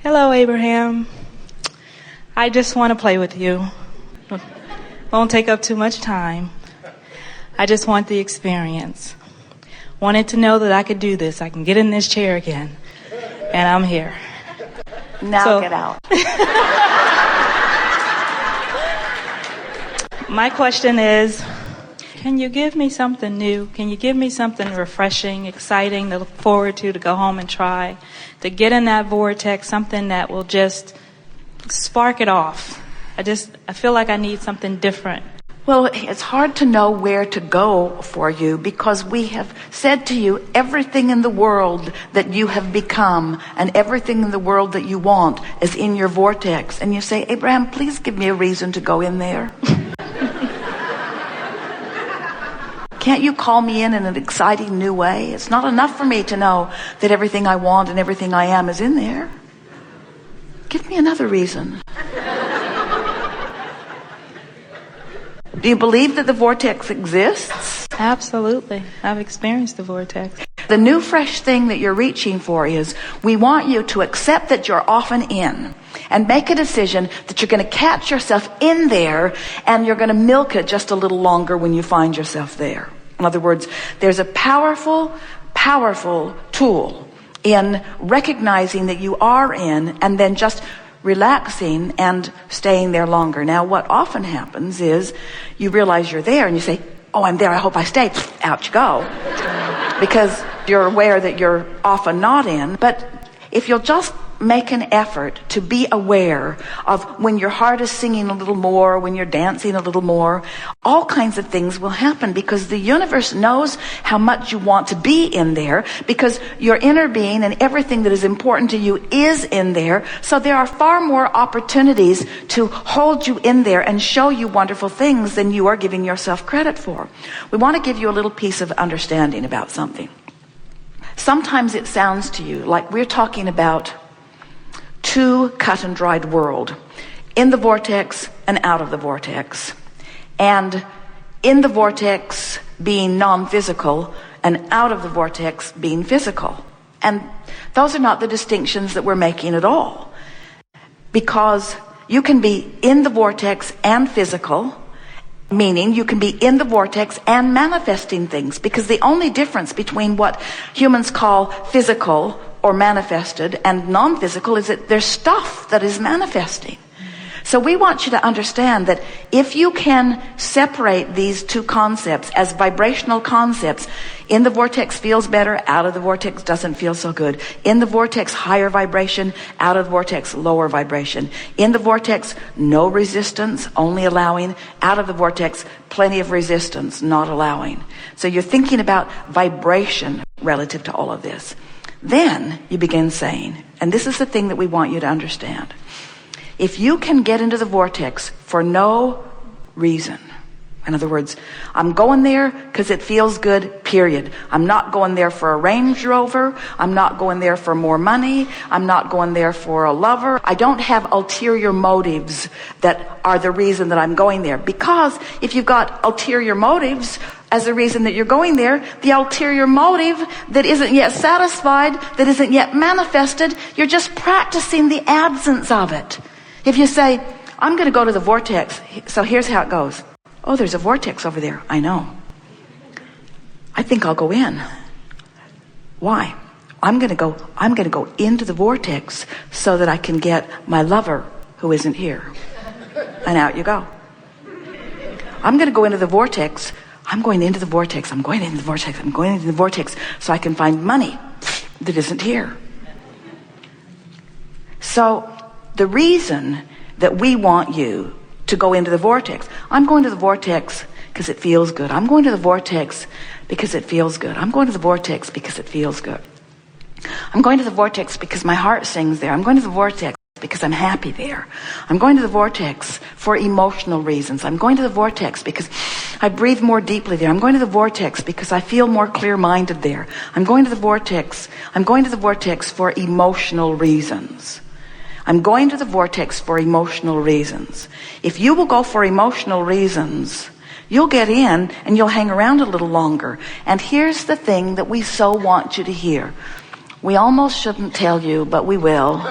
Hello, Abraham. I just want to play with you. Won't take up too much time. I just want the experience. Wanted to know that I could do this. I can get in this chair again. And I'm here. Now get out. My question is, can you give me something new? Can you give me something refreshing, exciting to look forward to go home and try? To get in that vortex, something that will just spark it off. I feel like I need something different. Well, it's hard to know where to go for you because we have said to you everything in the world that you have become and everything in the world that you want is in your vortex. And you say, Abraham, please give me a reason to go in there. Can't you call me in an exciting new way? It's not enough for me to know that everything I want and everything I am is in there. Give me another reason. Do you believe that the vortex exists? Absolutely. I've experienced the vortex. The new fresh thing that you're reaching for is we want you to accept that you're often in and make a decision that you're going to catch yourself in there and you're going to milk it just a little longer when you find yourself there. In other words, there's a powerful, powerful tool in recognizing that you are in and then just relaxing and staying there longer. Now, what often happens is you realize you're there and you say, oh, I'm there, I hope I stay. Out you go. Because you're aware that you're often not in. But if you'll just make an effort to be aware of when your heart is singing a little more, when you're dancing a little more, all kinds of things will happen because the universe knows how much you want to be in there because your inner being and everything that is important to you is in there. So there are far more opportunities to hold you in there and show you wonderful things than you are giving yourself credit for. We want to give you a little piece of understanding about something. Sometimes it sounds to you like we're talking about two cut and dried world, in the vortex and out of the vortex, and in the vortex being non-physical and out of the vortex being physical. And those are not the distinctions that we're making at all, because you can be in the vortex and physical, meaning you can be in the vortex and manifesting things, because the only difference between what humans call physical or manifested and non-physical is that there's stuff that is manifesting. So we want you to understand that if you can separate these two concepts as vibrational concepts, in the vortex feels better, out of the vortex doesn't feel so good. In the vortex, higher vibration, out of the vortex, lower vibration. In the vortex, no resistance, only allowing. Out of the vortex, plenty of resistance, not allowing. So you're thinking about vibration relative to all of this. Then you begin saying, and this is the thing that we want you to understand. If you can get into the vortex for no reason, in other words, I'm going there because it feels good, period. I'm not going there for a Range Rover. I'm not going there for more money. I'm not going there for a lover. I don't have ulterior motives that are the reason that I'm going there. Because if you've got ulterior motives as the reason that you're going there, the ulterior motive that isn't yet satisfied, that isn't yet manifested, you're just practicing the absence of it. If you say, I'm going to go to the vortex, so here's how it goes. Oh, there's a vortex over there. I know. I think I'll go in. Why? I'm going to go into the vortex so that I can get my lover who isn't here. And out you go. I'm going to go into the vortex. I'm going into the vortex. I'm going into the vortex. I'm going into the vortex so I can find money that isn't here. So the reason that we want you to go into the vortex, I'm going to the vortex because it feels good. I'm going to the vortex because it feels good. I'm going to the vortex because it feels good. I'm going to the vortex because my heart sings there. I'm going to the vortex because I'm happy there. I'm going to the vortex for emotional reasons. I'm going to the vortex because I breathe more deeply there. I'm going to the vortex because I feel more clear-minded there. I'm going to the vortex. I'm going to the vortex for emotional reasons. I'm going to the vortex for emotional reasons. If you will go for emotional reasons, you'll get in and you'll hang around a little longer. And here's the thing that we so want you to hear. We almost shouldn't tell you, but we will.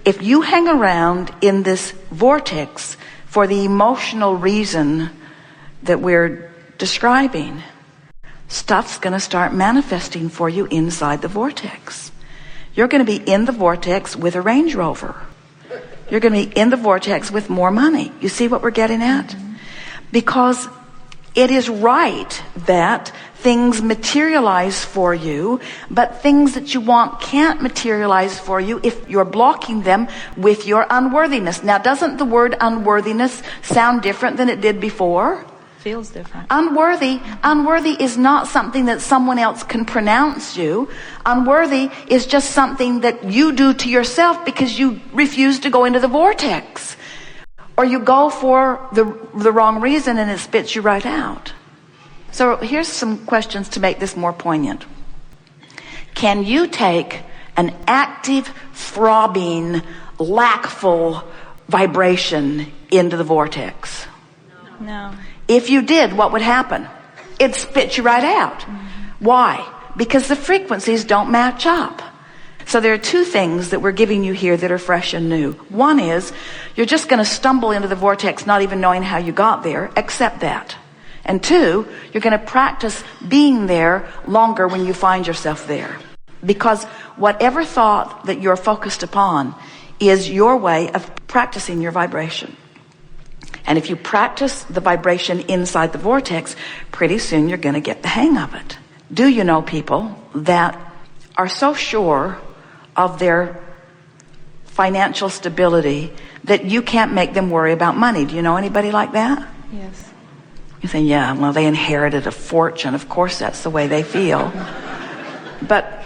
If you hang around in this vortex for the emotional reason that we're describing, stuff's going to start manifesting for you inside the vortex. You're going to be in the vortex with a Range Rover. You're going to be in the vortex with more money. You see what we're getting at? Because it is right that things materialize for you, but things that you want can't materialize for you if you're blocking them with your unworthiness. Now, doesn't the word unworthiness sound different than it did before? Feels different. Unworthy is not something that someone else can pronounce you. Unworthy is just something that you do to yourself because you refuse to go into the vortex. Or you go for the wrong reason and it spits you right out. So here's some questions to make this more poignant. Can you take an active, throbbing, lackful vibration into the vortex? No. If you did, what would happen? It'd spit you right out. Why? Because the frequencies don't match up. So there are two things that we're giving you here that are fresh and new. One is, you're just going to stumble into the vortex not even knowing how you got there. Accept that. And two, you're going to practice being there longer when you find yourself there. Because whatever thought that you're focused upon is your way of practicing your vibration. And if you practice the vibration inside the vortex, pretty soon you're going to get the hang of it. Do you know people that are so sure of their financial stability that you can't make them worry about money? Do you know anybody like that? Yes. You say, yeah, well, they inherited a fortune. Of course, that's the way they feel. But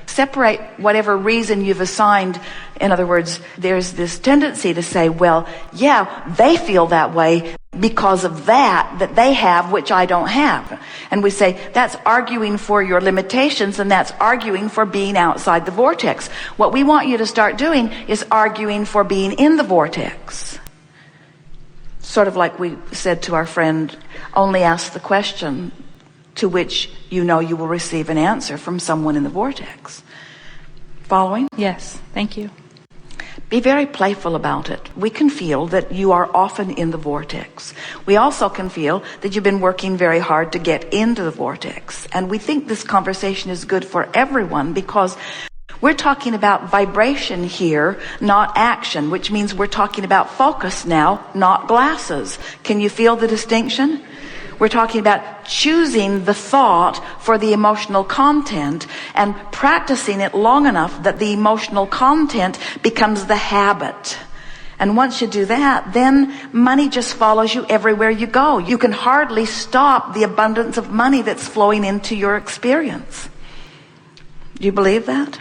separate whatever reason you've assigned. In other words, there's this tendency to say, well, yeah, they feel that way because of that they have, which I don't have. And we say, that's arguing for your limitations, and that's arguing for being outside the vortex. What we want you to start doing is arguing for being in the vortex. Sort of like we said to our friend, only ask the question to which you know you will receive an answer from someone in the vortex. Following? Yes. Thank you. Be very playful about it. We can feel that you are often in the vortex. We also can feel that you've been working very hard to get into the vortex. And we think this conversation is good for everyone because we're talking about vibration here, not action, which means we're talking about focus now, not glasses. Can you feel the distinction? We're talking about choosing the thought for the emotional content and practicing it long enough that the emotional content becomes the habit. And once you do that, then money just follows you everywhere you go. You can hardly stop the abundance of money that's flowing into your experience. Do you believe that?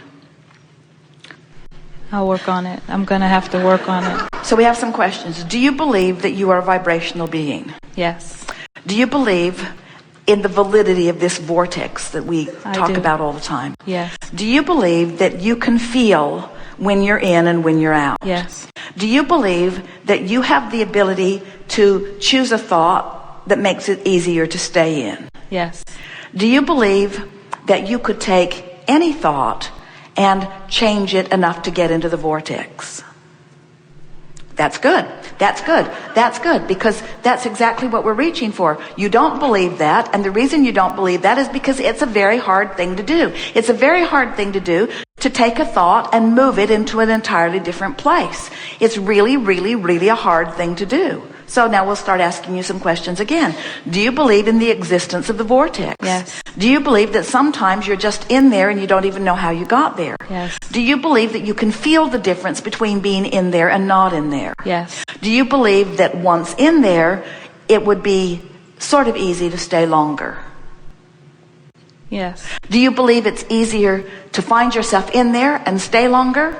I'll work on it. I'm going to have to work on it. So we have some questions. Do you believe that you are a vibrational being? Yes. Do you believe in the validity of this vortex that we talk about all the time? Yes. Do you believe that you can feel when you're in and when you're out? Yes. Do you believe that you have the ability to choose a thought that makes it easier to stay in? Yes. Do you believe that you could take any thought and change it enough to get into the vortex? That's good. That's good. That's good, because that's exactly what we're reaching for. You don't believe that, and the reason you don't believe that is because it's a very hard thing to do. It's a very hard thing to do, to take a thought and move it into an entirely different place. It's really, really, really a hard thing to do. So now we'll start asking you some questions again. Do you believe in the existence of the vortex? Yes. Do you believe that sometimes you're just in there and you don't even know how you got there? Yes. Do you believe that you can feel the difference between being in there and not in there? Yes. Do you believe that once in there, it would be sort of easy to stay longer? Yes. Do you believe it's easier to find yourself in there and stay longer,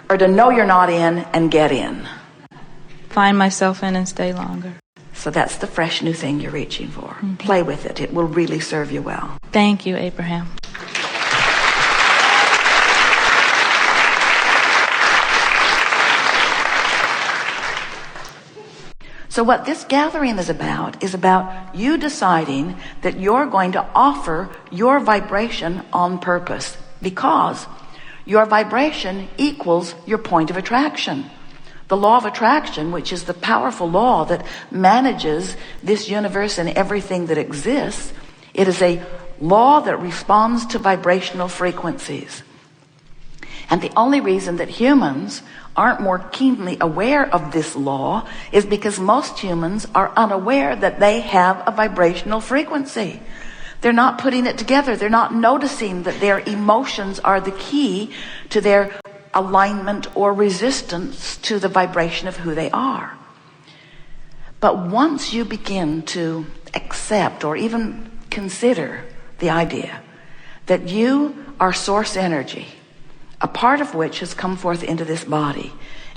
or to know you're not in and get in? Find myself in and stay longer. So that's the fresh new thing you're reaching for. Mm-hmm. Play with it. It will really serve you well. Thank you, Abraham. So what this gathering is about you deciding that you're going to offer your vibration on purpose, because Your vibration equals your point of attraction. The law of attraction, which is the powerful law that manages this universe and everything that exists, it is a law that responds to vibrational frequencies. And the only reason that humans aren't more keenly aware of this law is because most humans are unaware that they have a vibrational frequency. They're not putting it together. They're not noticing that their emotions are the key to their alignment or resistance to the vibration of who they are. But once you begin to accept or even consider the idea that you are source energy, a part of which has come forth into this body,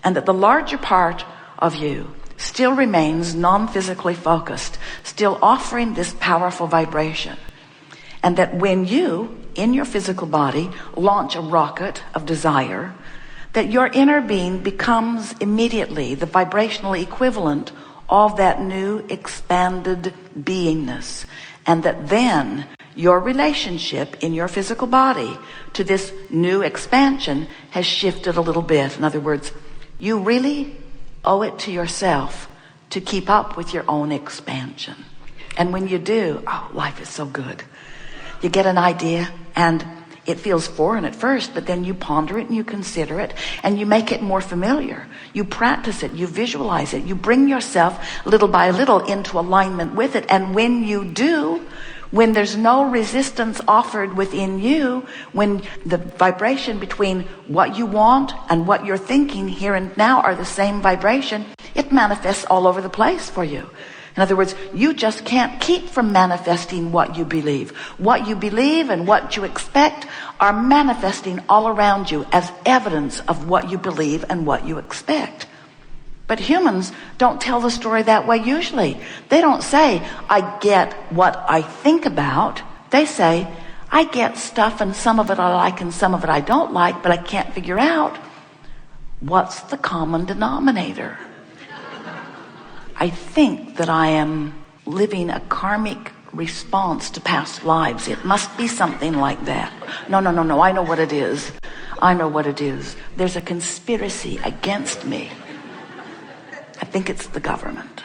and that the larger part of you still remains non-physically focused, still offering this powerful vibration, and that when you, in your physical body, launch a rocket of desire, that your inner being becomes immediately the vibrational equivalent of that new expanded beingness, and that then your relationship in your physical body to this new expansion has shifted a little bit. In other words, you really owe it to yourself to keep up with your own expansion. And when you do, oh, life is so good. You get an idea and it feels foreign at first, but then you ponder it and you consider it and you make it more familiar. You practice it, you visualize it, you bring yourself little by little into alignment with it. And when you do, when there's no resistance offered within you, when the vibration between what you want and what you're thinking here and now are the same vibration, it manifests all over the place for you. In other words, you just can't keep from manifesting what you believe. What you believe and what you expect are manifesting all around you as evidence of what you believe and what you expect. But humans don't tell the story that way usually. They don't say, I get what I think about. They say, I get stuff and some of it I like and some of it I don't like, but I can't figure out what's the common denominator. I think that I am living a karmic response to past lives. It must be something like that. No, I know what it is. I know what it is. There's a conspiracy against me. I think it's the government.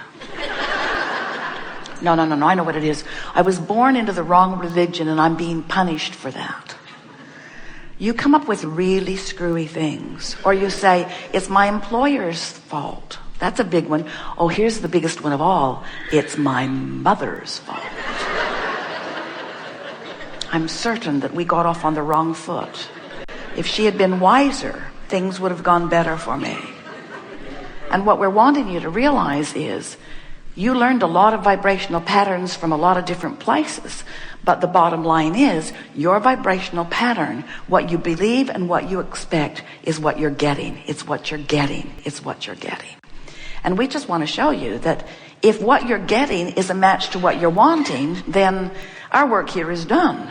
No, I know what it is. I was born into the wrong religion and I'm being punished for that. You come up with really screwy things. Or you say, it's my employer's fault. That's a big one. Oh, here's the biggest one of all. It's my mother's fault. I'm certain that we got off on the wrong foot. If she had been wiser, things would have gone better for me. And what we're wanting you to realize is you learned a lot of vibrational patterns from a lot of different places. But the bottom line is your vibrational pattern, what you believe and what you expect is what you're getting. It's what you're getting. It's what you're getting. And we just want to show you that if what you're getting is a match to what you're wanting, then our work here is done.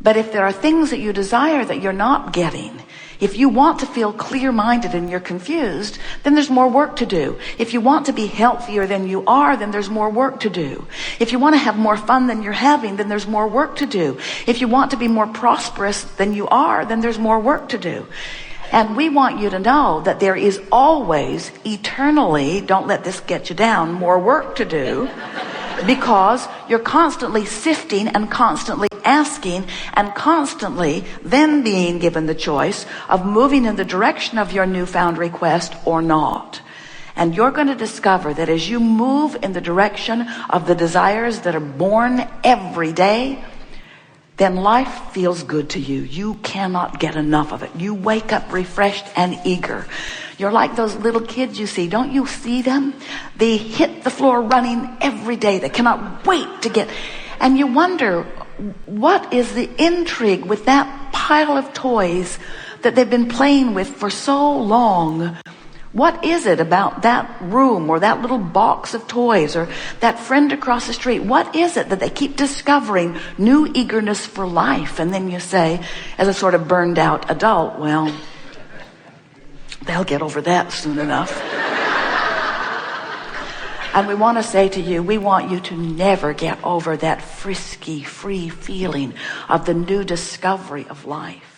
But if there are things that you desire that you're not getting, if you want to feel clear-minded and you're confused, then there's more work to do. If you want to be healthier than you are, then there's more work to do. If you want to have more fun than you're having, then there's more work to do. If you want to be more prosperous than you are, then there's more work to do. And we want you to know that there is always, eternally, don't let this get you down, more work to do, because you're constantly sifting and constantly asking and constantly then being given the choice of moving in the direction of your newfound request or not. And you're going to discover that as you move in the direction of the desires that are born every day, then life feels good to you. You cannot get enough of it. You wake up refreshed and eager. You're like those little kids you see. Don't you see them? They hit the floor running every day. They cannot wait to get... And you wonder, what is the intrigue with that pile of toys that they've been playing with for so long? What is it about that room or that little box of toys or that friend across the street? What is it that they keep discovering new eagerness for life? And then you say, as a sort of burned out adult, well, they'll get over that soon enough. And we want to say to you, we want you to never get over that frisky, free feeling of the new discovery of life.